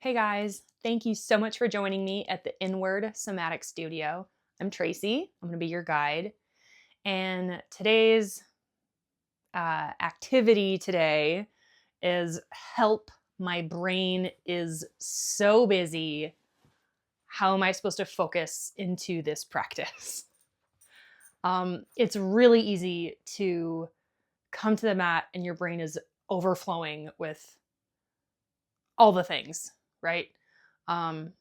Hey guys, thank you so much for joining me at the Inward Somatic Studio. I'm Tracy, I'm going to be your guide. And today's activity today is help. My brain is so busy. How am I supposed to focus into this practice? It's really easy to come to the mat and your brain is overflowing with all the things, right? Um,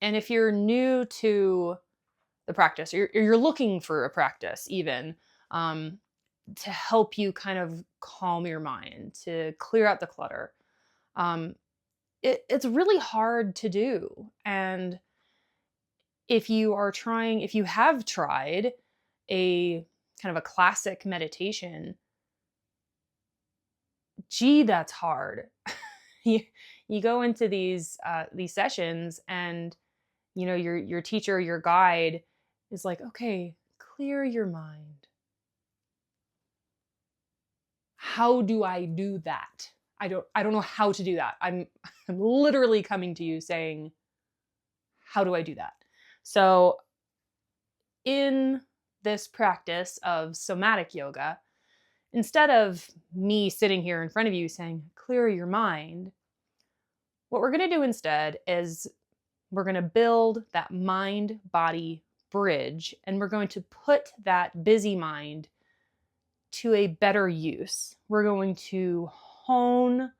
and if you're new to the practice, or you're looking for a practice even, um, to help you kind of calm your mind, to clear out the clutter, um, it's really hard to do. And if you have tried a kind of a classic meditation, gee, that's hard. you you go into these sessions, and your teacher, your guide is like, okay, clear your mind. How do I do that? I don't know how to do that. I'm literally coming to you saying, how do I do that? So in this practice of somatic yoga, instead of me sitting here in front of you saying, clear your mind, what we're going to do instead is we're going to build that mind body bridge, and we're going to put that busy mind to a better use. We're going to hone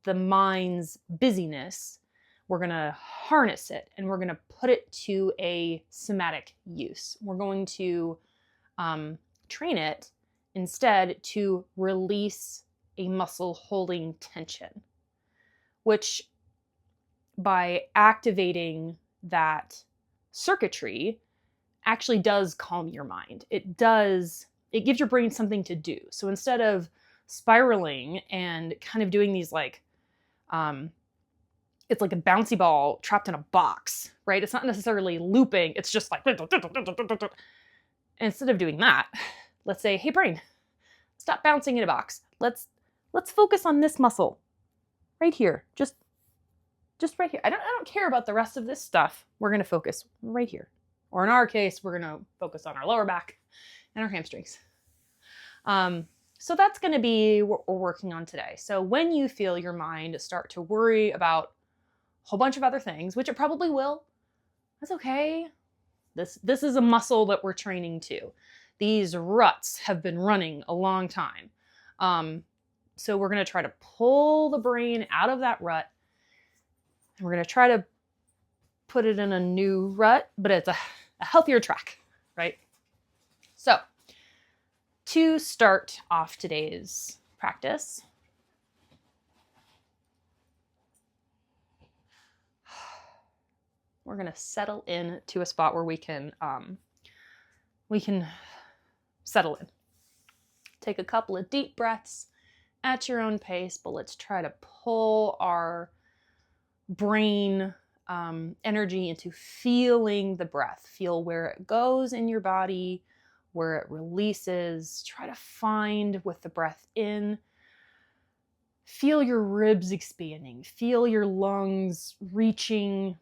the mind's busyness. We're going to harness it, and we're going to put it to a somatic use. We're going to train it instead to release a muscle holding tension, which by activating that circuitry actually does calm your mind. It gives your brain something to do. So instead of spiraling and kind of doing these it's like a bouncy ball trapped in a box, right? It's not necessarily looping. It's just like, instead of doing that, let's say, hey brain, stop bouncing in a box. Let's focus on this muscle right here. Just right here. I don't care about the rest of this stuff. We're going to focus right here. Or in our case, we're going to focus on our lower back and our hamstrings. So that's going to be what we're working on today. So when you feel your mind start to worry about a whole bunch of other things, which it probably will, that's okay. This is a muscle that we're training to. These ruts have been running a long time. So we're going to try to pull the brain out of that rut, and we're going to try to put it in a new rut, but it's a healthier track, right? So to start off today's practice, we're going to settle in to a spot where we can settle in. Take a couple of deep breaths at your own pace, but let's try to pull our brain energy into feeling the breath. Feel where it goes in your body, where it releases. Try to find with the breath in. Feel your ribs expanding. Feel your lungs reaching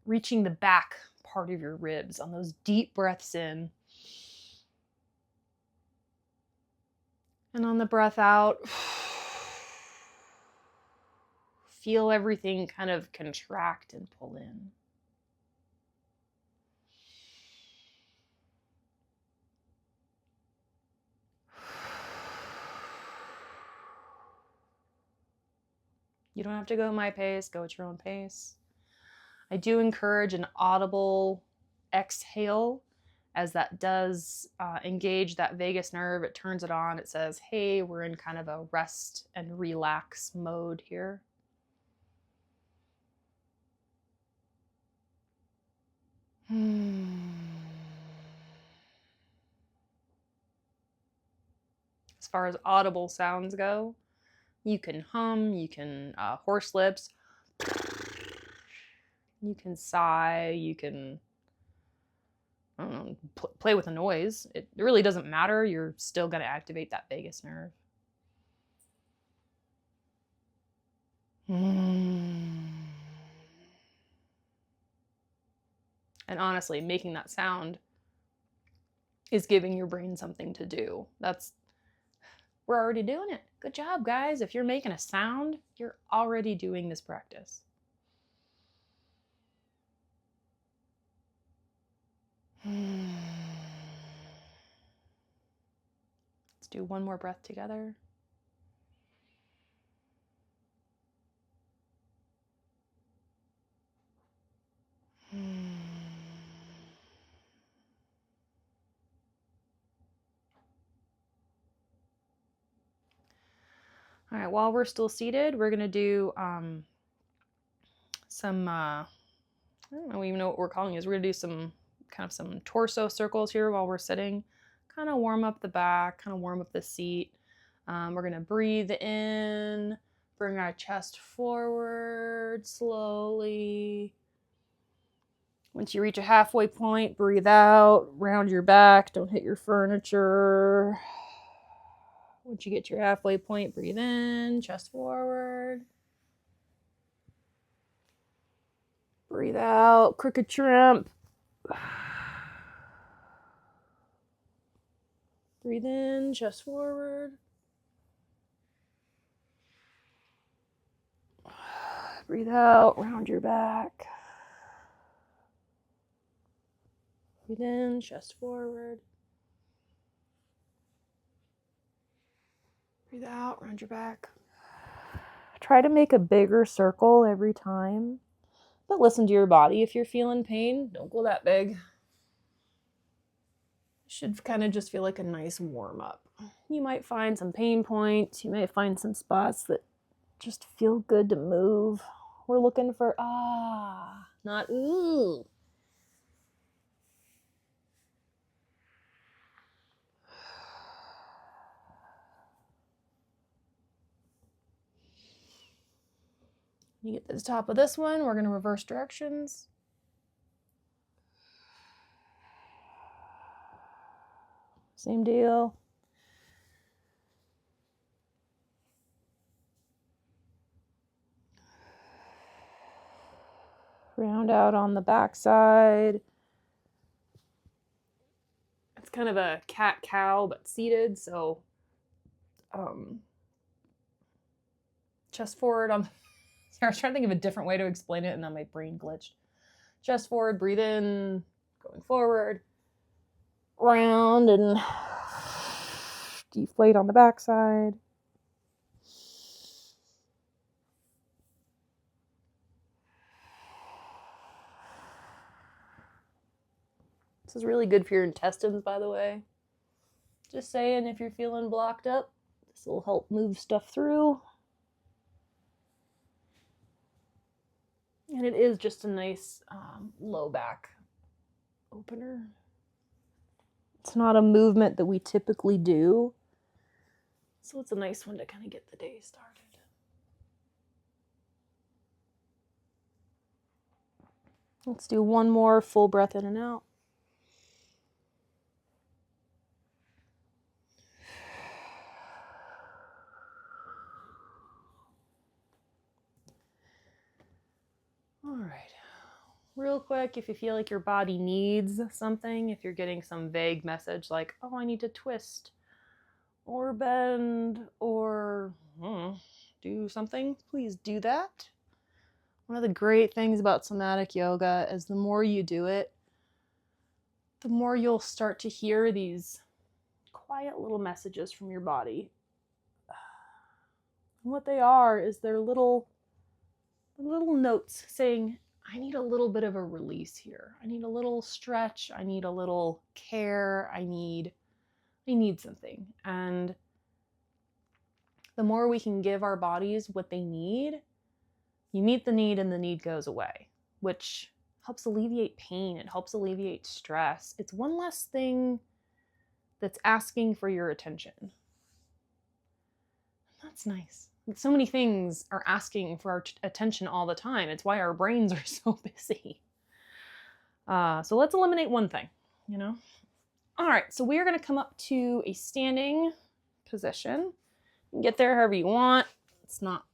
the back part of your ribs on those deep breaths in. And on the breath out, feel everything kind of contract and pull in. You don't have to go at my pace, go at your own pace. I do encourage an audible exhale, as that does engage that vagus nerve. It turns it on. It says, hey, we're in kind of a rest and relax mode here. As far as audible sounds go, you can hum, you can horse lips, you can sigh, you can, I don't know, play with a noise. It really doesn't matter. You're still going to activate that vagus nerve. And honestly, making that sound is giving your brain something to do. We're already doing it. Good job, guys. If you're making a sound, you're already doing this practice. Let's do one more breath together. All right, while we're still seated, we're going to do some, I don't even know what we're calling these. We're going to do some torso circles here while we're sitting. Kind of warm up the back, kind of warm up the seat. We're going to breathe in, bring our chest forward slowly. Once you reach a halfway point, breathe out, round your back, don't hit your furniture. Once you get to your halfway point, breathe in, chest forward. Breathe out, crooked shrimp. Breathe in, chest forward. Breathe out, round your back. Breathe in, chest forward. Breathe out, round your back. Try to make a bigger circle every time, but listen to your body. If you're feeling pain, don't go that big. Should kind of just feel like a nice warm up. You might find some pain points. You might find some spots that just feel good to move. We're looking for not ooh. You get to the top of this one, we're going to reverse directions. Same deal. Round out on the back side. It's kind of a cat-cow, but seated, so chest forward. I was trying to think of a different way to explain it, and then my brain glitched. Chest forward, breathe in, going forward, round, and deflate on the back side. This is really good for your intestines, by the way. Just saying, if you're feeling blocked up, this will help move stuff through. And it is just a nice low back opener. It's not a movement that we typically do, so it's a nice one to kind of get the day started. Let's do one more full breath in and out. All right. Real quick, if you feel like your body needs something, if you're getting some vague message like, oh, I need to twist or bend or do something, please do that. One of the great things about somatic yoga is the more you do it, the more you'll start to hear these quiet little messages from your body. And what they are is they're little notes saying, I need a little bit of a release here. I need a little stretch. I need a little care. I need something. And the more we can give our bodies what they need, you meet the need and the need goes away, which helps alleviate pain. It helps alleviate stress. It's one less thing that's asking for your attention. That's nice. So many things are asking for our attention all the time. It's why our brains are so busy. So let's eliminate one thing, All right, so we are going to come up to a standing position. You can get there however you want. It's not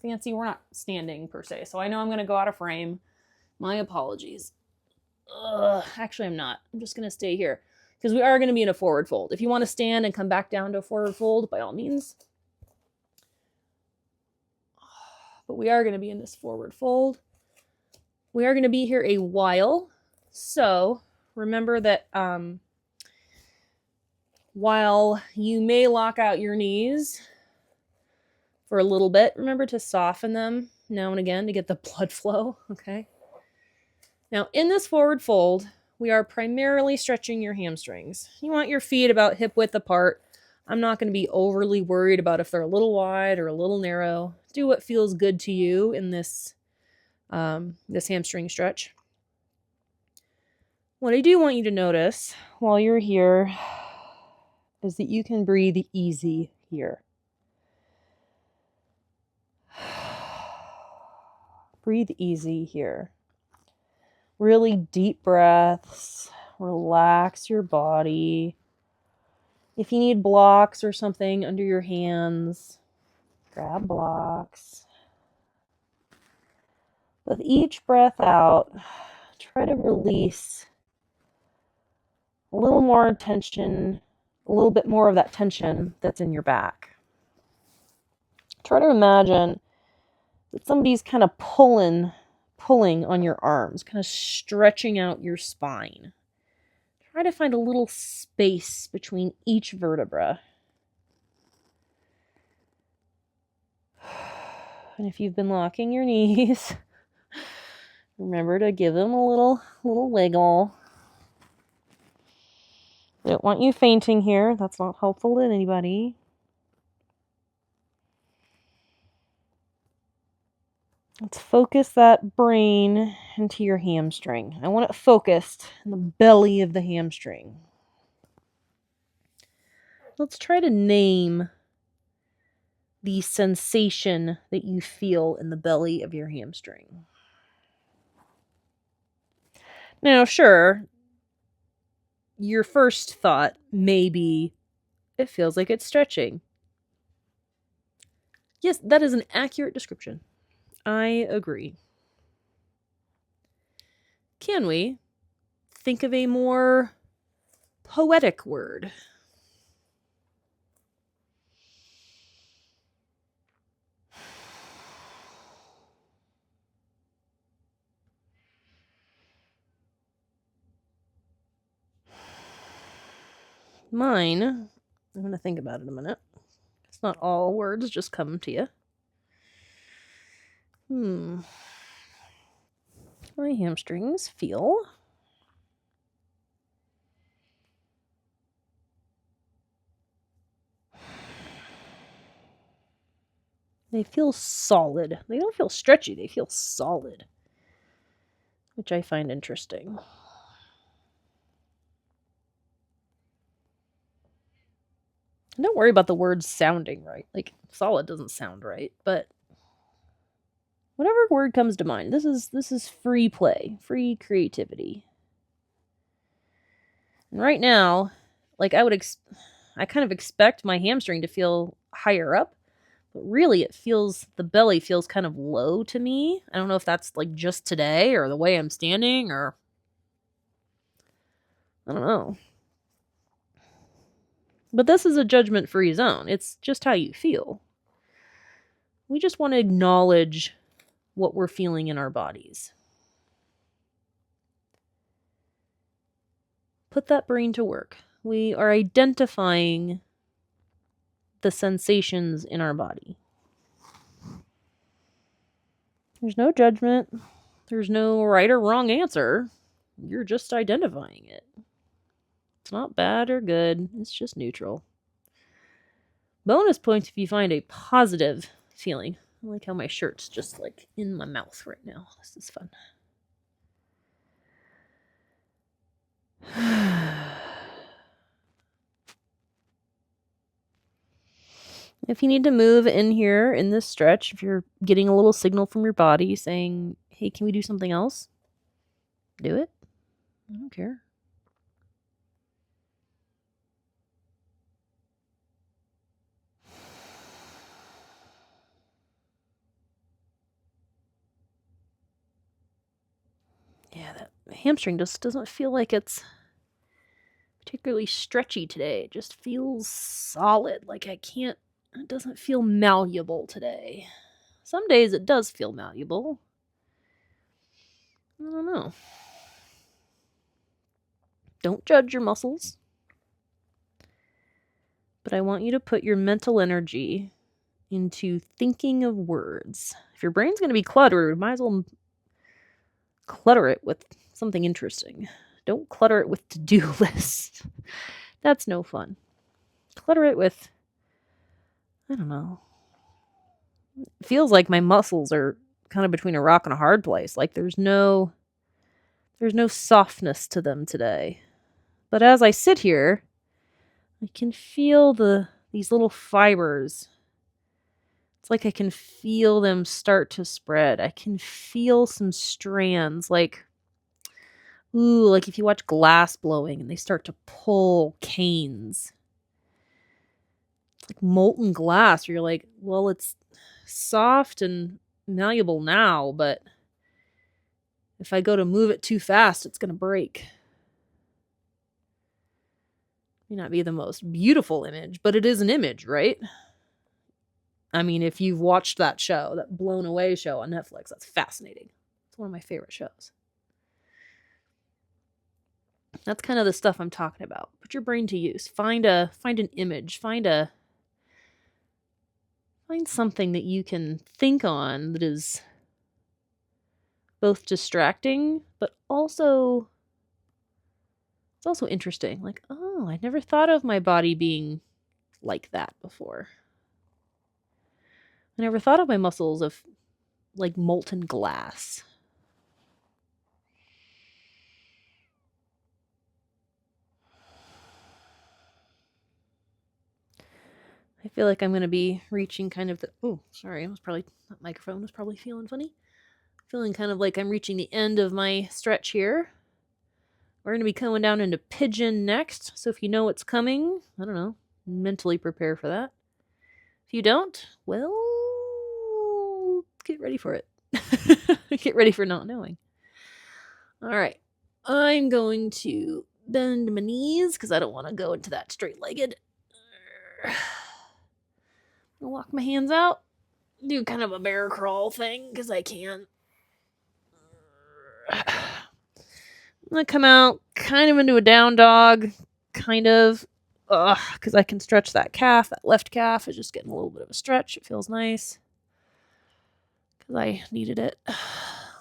fancy. We're not standing per se. So I know I'm going to go out of frame. My apologies. Actually, I'm not. I'm just going to stay here because we are going to be in a forward fold. If you want to stand and come back down to a forward fold, by all means. But we are going to be in this forward fold. We are going to be here a while. So remember that while you may lock out your knees for a little bit, remember to soften them now and again to get the blood flow, okay? Now, in this forward fold, we are primarily stretching your hamstrings. You want your feet about hip width apart. I'm not going to be overly worried about if they're a little wide or a little narrow. Do what feels good to you in this hamstring stretch. What I do want you to notice while you're here is that you can breathe easy here. Breathe easy here. Really deep breaths. Relax your body. If you need blocks or something under your hands, grab blocks. With each breath out, try to release a little more tension, a little bit more of that tension that's in your back. Try to imagine that somebody's kind of pulling on your arms, kind of stretching out your spine. Try to find a little space between each vertebra. And if you've been locking your knees, remember to give them a little wiggle. I don't want you fainting here. That's not helpful to anybody. Let's focus that brain into your hamstring. I want it focused in the belly of the hamstring. Let's try to name the sensation that you feel in the belly of your hamstring. Now, sure, your first thought may be, it feels like it's stretching. Yes, that is an accurate description. I agree. Can we think of a more poetic word? Mine, I'm going to think about it a minute. It's not all words just come to you. My hamstrings feel solid. They don't feel stretchy, they feel solid, which I find interesting. Don't worry about the words sounding right. Like, solid doesn't sound right, but whatever word comes to mind. This is free play, free creativity. And right now, like I kind of expect my hamstring to feel higher up, but really the belly feels kind of low to me. I don't know if that's like just today or the way I'm standing or I don't know. But this is a judgment-free zone. It's just how you feel. We just want to acknowledge what we're feeling in our bodies. Put that brain to work. We are identifying the sensations in our body. There's no judgment. There's no right or wrong answer. You're just identifying it. It's not bad or good. It's just neutral. Bonus points if you find a positive feeling. I like how my shirt's just like in my mouth right now. This is fun. If you need to move in here in this stretch, if you're getting a little signal from your body saying, hey, can we do something else? Do it. I don't care. Yeah, that hamstring just doesn't feel like it's particularly stretchy today. It just feels solid. Like it doesn't feel malleable today. Some days it does feel malleable. I don't know. Don't judge your muscles. But I want you to put your mental energy into thinking of words. If your brain's going to be cluttered, might as well clutter it with something interesting. Don't clutter it with to-do lists. That's no fun. Clutter it with, I don't know. It feels like my muscles are kind of between a rock and a hard place. Like there's no softness to them today. But as I sit here, I can feel these little fibers. It's like I can feel them start to spread. I can feel some strands, like if you watch glass blowing and they start to pull canes. It's like molten glass. You're like, well, it's soft and malleable now, but if I go to move it too fast, it's going to break. May not be the most beautiful image, but it is an image, right? I mean, if you've watched that show, that Blown Away show on Netflix, that's fascinating. It's one of my favorite shows. That's kind of the stuff I'm talking about. Put your brain to use. Find an image. Find something that you can think on that is both distracting, but also it's also interesting. Like, oh, I never thought of my body being like that before. I never thought of my muscles of like molten glass. I feel like I'm going to be reaching kind of that microphone was probably feeling funny. Feeling kind of like I'm reaching the end of my stretch here. We're going to be coming down into pigeon next. So if you know what's coming, I don't know, mentally prepare for that. If you don't, well, get ready for it. Get ready for not knowing. All right. I'm going to bend my knees because I don't want to go into that straight-legged. I'll walk my hands out. Do kind of a bear crawl thing because I can. I'm going to come out kind of into a down dog. Kind of. Because I can stretch that calf. That left calf is just getting a little bit of a stretch. It feels nice. Because I needed it. A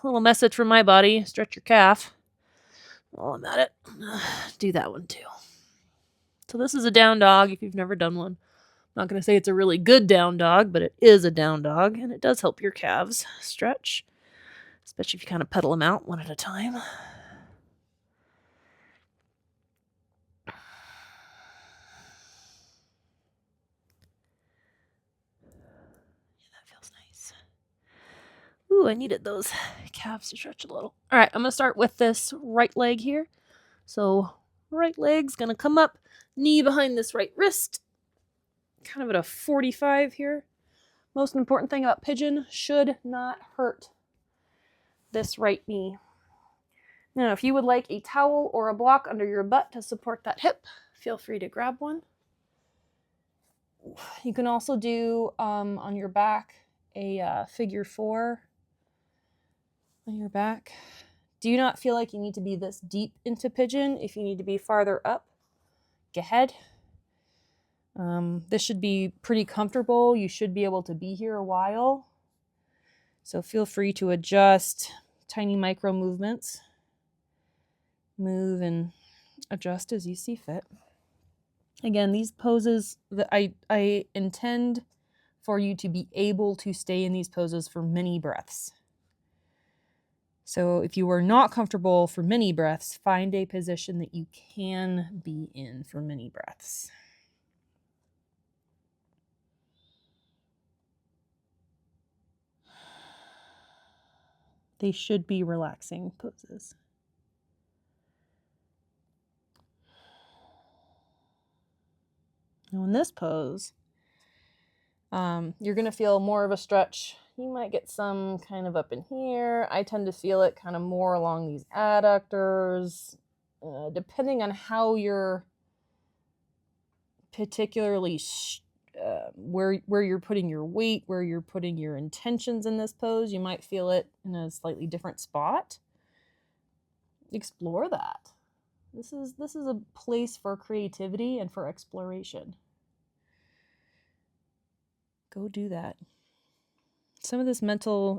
little message from my body. Stretch your calf. While I'm at it, do that one too. So this is a down dog if you've never done one. I'm not going to say it's a really good down dog, but it is a down dog, and it does help your calves stretch, especially if you kind of pedal them out one at a time. Yeah, that feels nice. Ooh, I needed those calves to stretch a little. All right, I'm going to start with this right leg here. So right leg's going to come up, knee behind this right wrist, kind of at a 45 here. Most important thing about pigeon, should not hurt this right knee. Now, if you would like a towel or a block under your butt to support that hip, feel free to grab one. You can also do on your back a figure 4 on your back. Do not feel like you need to be this deep into pigeon. If you need to be farther up, go ahead. This should be pretty comfortable. You should be able to be here a while. So feel free to adjust tiny micro movements. Move and adjust as you see fit. Again, these poses that I intend for you to be able to stay in these poses for many breaths. So if you are not comfortable for many breaths, find a position that you can be in for many breaths. They should be relaxing poses. Now in this pose, you're going to feel more of a stretch, he might get some kind of up in here. I tend to feel it kind of more along these adductors. Depending on how you're particularly where you're putting your weight, where you're putting your intentions in this pose, you might feel it in a slightly different spot. Explore that. This is a place for creativity and for exploration. Go do that. Some of this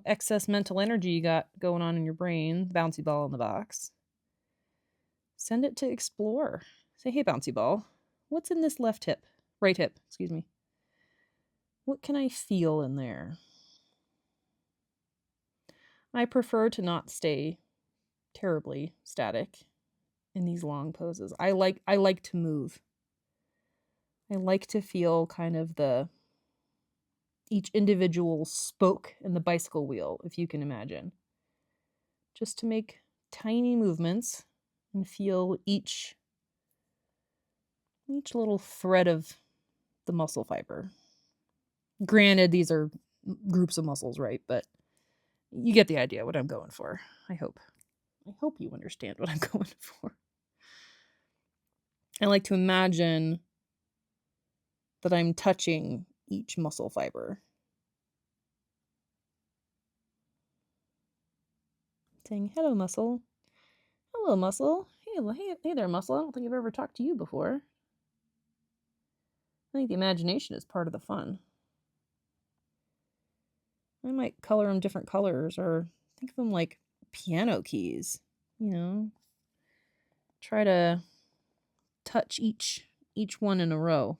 excess mental energy you got going on in your brain, bouncy ball in the box, send it to explore. Say, hey, bouncy ball, what's in this right hip, excuse me. What can I feel in there? I prefer to not stay terribly static in these long poses. I like to move. I like to feel kind of each individual spoke in the bicycle wheel, if you can imagine. Just to make tiny movements and feel each little thread of the muscle fiber. Granted, these are groups of muscles, right? But you get the idea what I'm going for, I hope. I hope you understand what I'm going for. I like to imagine that I'm touching each muscle fiber. Saying, hello, muscle. Hello, muscle. Hey there, muscle. I don't think I've ever talked to you before. I think the imagination is part of the fun. I might color them different colors or think of them like piano keys, Try to touch each one in a row.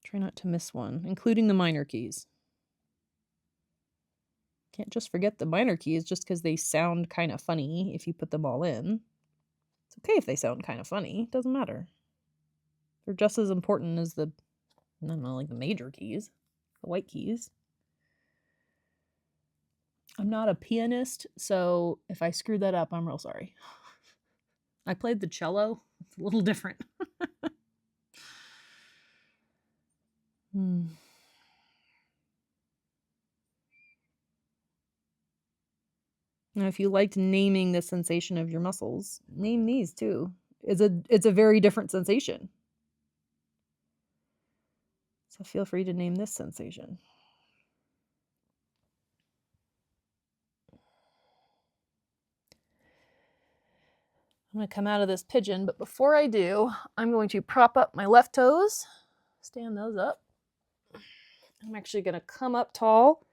Try not to miss one, including the minor keys. Can't just forget the minor keys just because they sound kind of funny if you put them all in. It's okay if they sound kind of funny. It doesn't matter. They're just as important as the major keys, the white keys. I'm not a pianist, so if I screwed that up, I'm real sorry. I played the cello. It's a little different. Now, if you liked naming the sensation of your muscles, name these too. It's a very different sensation. So feel free to name this sensation. I'm going to come out of this pigeon, but before I do, I'm going to prop up my left toes, stand those up. I'm actually going to come up tall.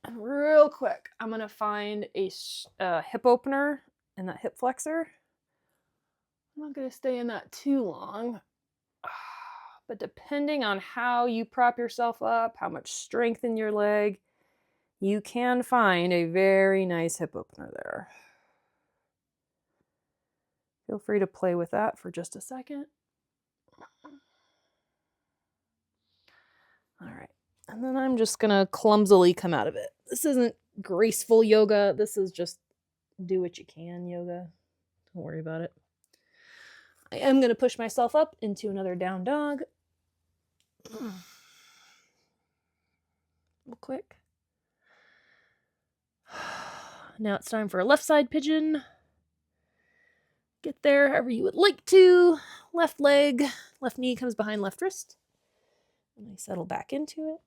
And real quick, I'm going to find a hip opener in that hip flexor. I'm not going to stay in that too long. But depending on how you prop yourself up, how much strength in your leg, you can find a very nice hip opener there. Feel free to play with that for just a second. All right. And then I'm just going to clumsily come out of it. This isn't graceful yoga. This is just do what you can yoga. Don't worry about it. I am going to push myself up into another down dog. Real quick. Now it's time for a left side pigeon. Get there however you would like to. Left leg, left knee comes behind left wrist. And I settle back into it.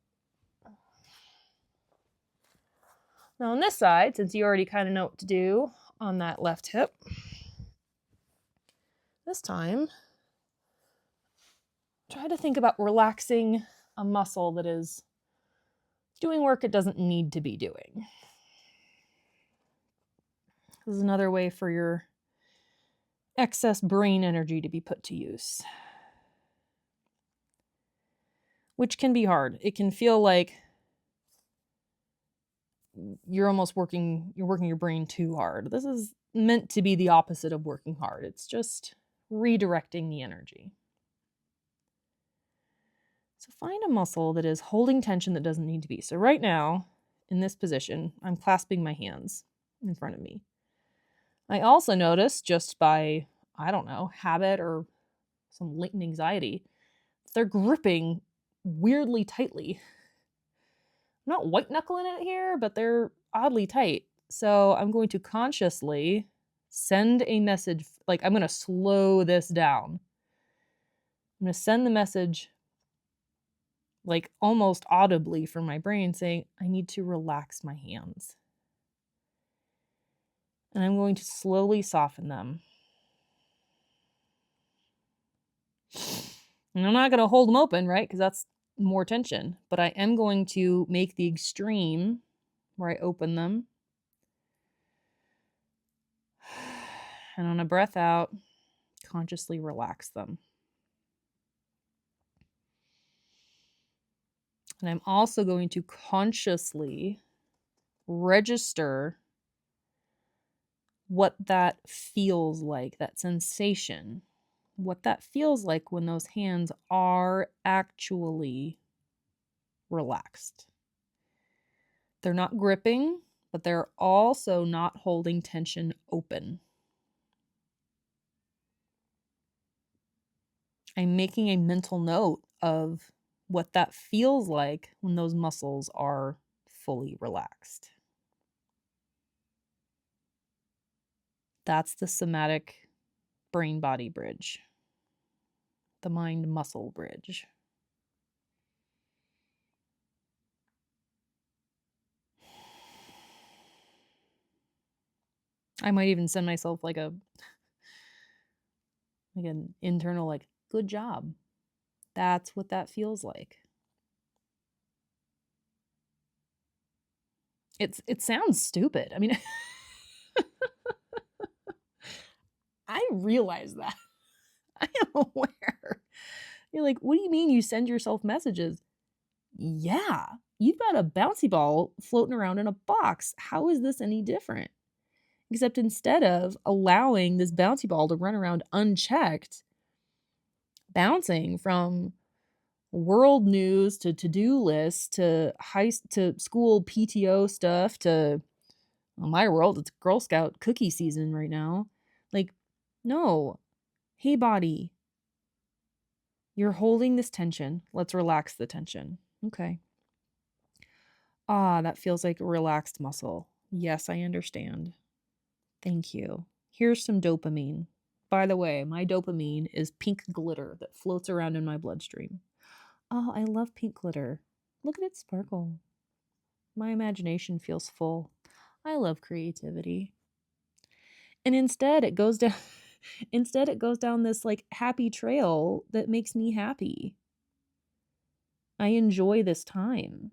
Now on this side, since you already kind of know what to do on that left hip, this time, try to think about relaxing a muscle that is doing work it doesn't need to be doing. This is another way for your excess brain energy to be put to use, which can be hard. It can feel like you're working your brain too hard. This is meant to be the opposite of working hard. It's just redirecting the energy. So find a muscle that is holding tension that doesn't need to be. So right now, in this position, I'm clasping my hands in front of me. I also notice, just by, habit or some latent anxiety, they're gripping weirdly tightly. I'm not white knuckling it here, but they're oddly tight. So I'm going to consciously send a message, like I'm going to slow this down. I'm going to send the message like almost audibly from my brain saying, I need to relax my hands. And I'm going to slowly soften them. And I'm not going to hold them open, right? Because that's more tension. But I am going to make the extreme where I open them. And on a breath out, consciously relax them. And I'm also going to consciously register what that feels like, that sensation, what that feels like when those hands are actually relaxed. They're not gripping, but they're also not holding tension open. I'm making a mental note of what that feels like when those muscles are fully relaxed. That's the somatic brain-body bridge, the mind-muscle bridge. I might even send myself like an internal like, good job. That's what that feels like. It sounds stupid. I mean, I realize that. I am aware. You're like, what do you mean you send yourself messages? Yeah, you've got a bouncy ball floating around in a box. How is this any different? Except instead of allowing this bouncy ball to run around unchecked, bouncing from world news to to-do lists to school PTO stuff to, well, my world, it's Girl Scout cookie season right now. Like, no. Hey, body, you're holding this tension. Let's relax the tension. Okay. Ah, that feels like a relaxed muscle. Yes, I understand. Thank you. Here's some dopamine. By the way, my dopamine is pink glitter that floats around in my bloodstream. Oh, I love pink glitter. Look at it sparkle. My imagination feels full. I love creativity. And instead it goes down this like happy trail that makes me happy. I enjoy this time.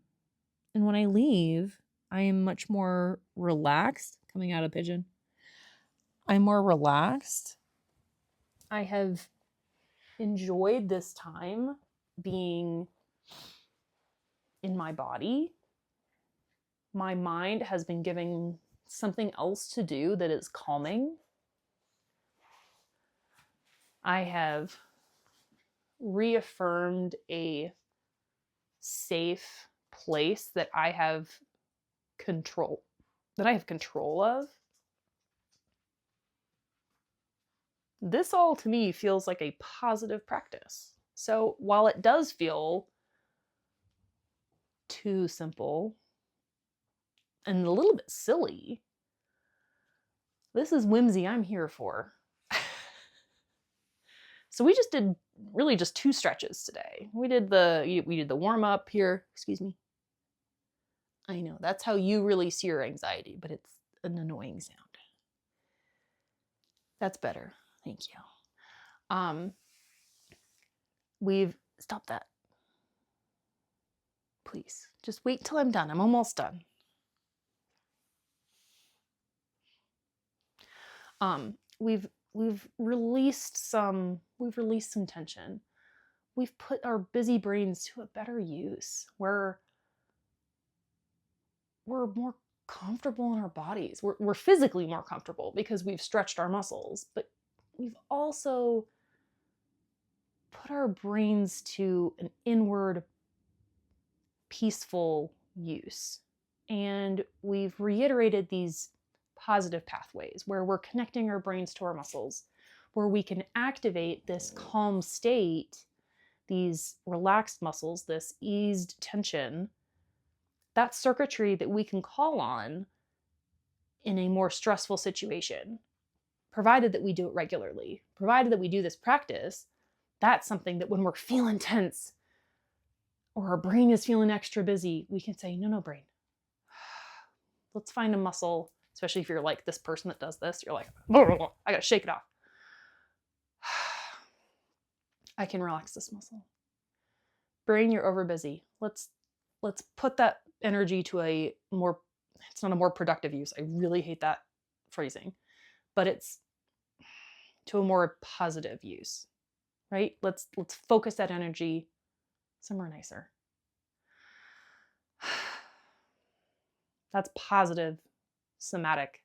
And when I leave, I am much more relaxed. Coming out of pigeon. I'm more relaxed. I have enjoyed this time being in my body. My mind has been given something else to do that is calming. I have reaffirmed a safe place that I have control of. This all to me feels like a positive practice. So while it does feel too simple and a little bit silly, this is whimsy I'm here for. So we just did really just 2 stretches today. We did the warm up here. Excuse me. I know, that's how you release your anxiety, but it's an annoying sound. That's better. Thank you. We've stopped that. Please, just wait till I'm done. I'm almost done. We've released some tension. We've put our busy brains to a better use where we're more comfortable in our bodies. We're physically more comfortable because we've stretched our muscles, but we've also put our brains to an inward, peaceful use. And we've reiterated these positive pathways where we're connecting our brains to our muscles, where we can activate this calm state, these relaxed muscles, this eased tension, that's circuitry that we can call on in a more stressful situation, provided that we do it regularly, provided that we do this practice. That's something that when we're feeling tense or our brain is feeling extra busy, we can say, no, brain. Let's find a muscle, especially if you're like this person that does this. You're like, I gotta shake it off. I can relax this muscle. Brain, you're over busy. Let's put that energy to a more, it's not a more productive use. I really hate that phrasing, but it's to a more positive use, right? Let's focus that energy somewhere nicer. That's positive somatic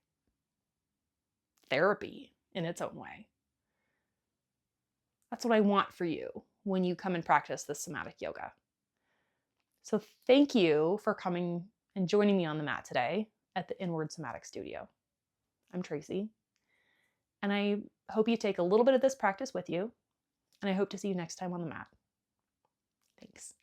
therapy in its own way. That's what I want for you when you come and practice this somatic yoga. So thank you for coming and joining me on the mat today at the Inward Somatic Studio. I'm Tracy, and I hope you take a little bit of this practice with you, and I hope to see you next time on the mat. Thanks.